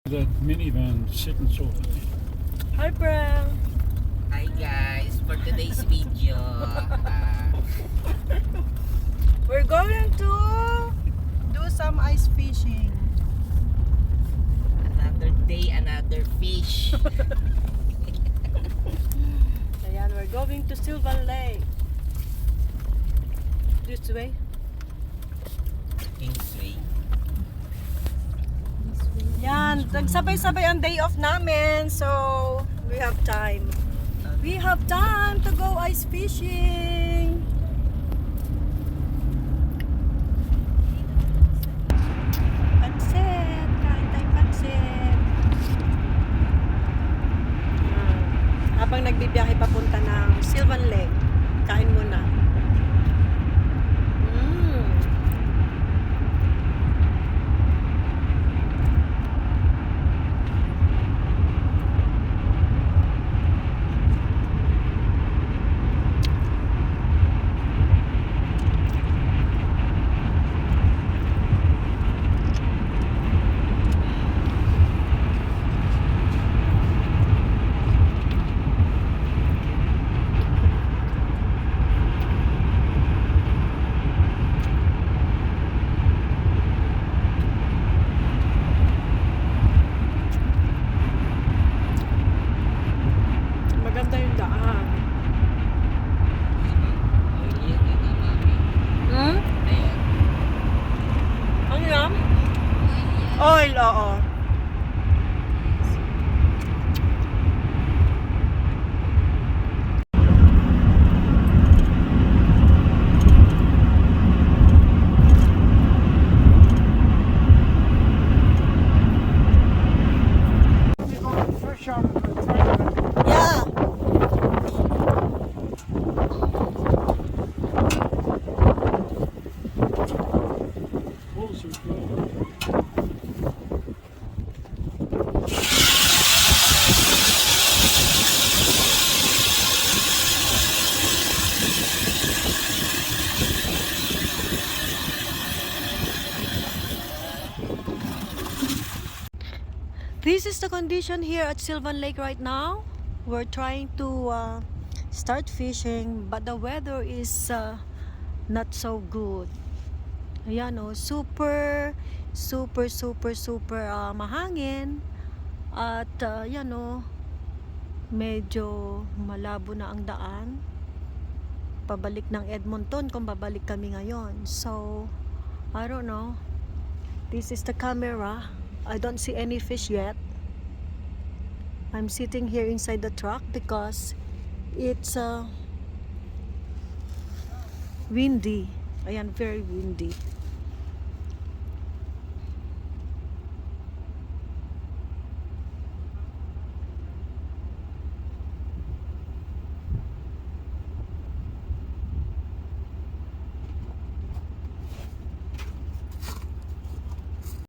The minivan sitting so high. Hi, Bram. Hi guys, for today's video, We're going to do some ice fishing. another day, another fish. Ayan, we're going to Silver Lake. This way. Kingsway. Yan, nagsabay-sabay ang day off namin. So, we have time. We have time to go ice fishing. Pansit, kain tayong pansit. Habang nagbibiyahe papunta ng Silver Lake, kain muna. Maganda yung daan. Hmm? Ano yan? Oil, oo. Yeah. This is the condition here at Sylvan Lake right now. We're trying to start fishing, but the weather is not so good. Ayan o, super mahangin. At yan o, medyo malabo na ang daan. Pabalik ng Edmonton kung babalik kami ngayon. So, I don't know. This is the camera. I don't see any fish yet. I'm sitting here inside the truck because it's windy. Ayan, very windy.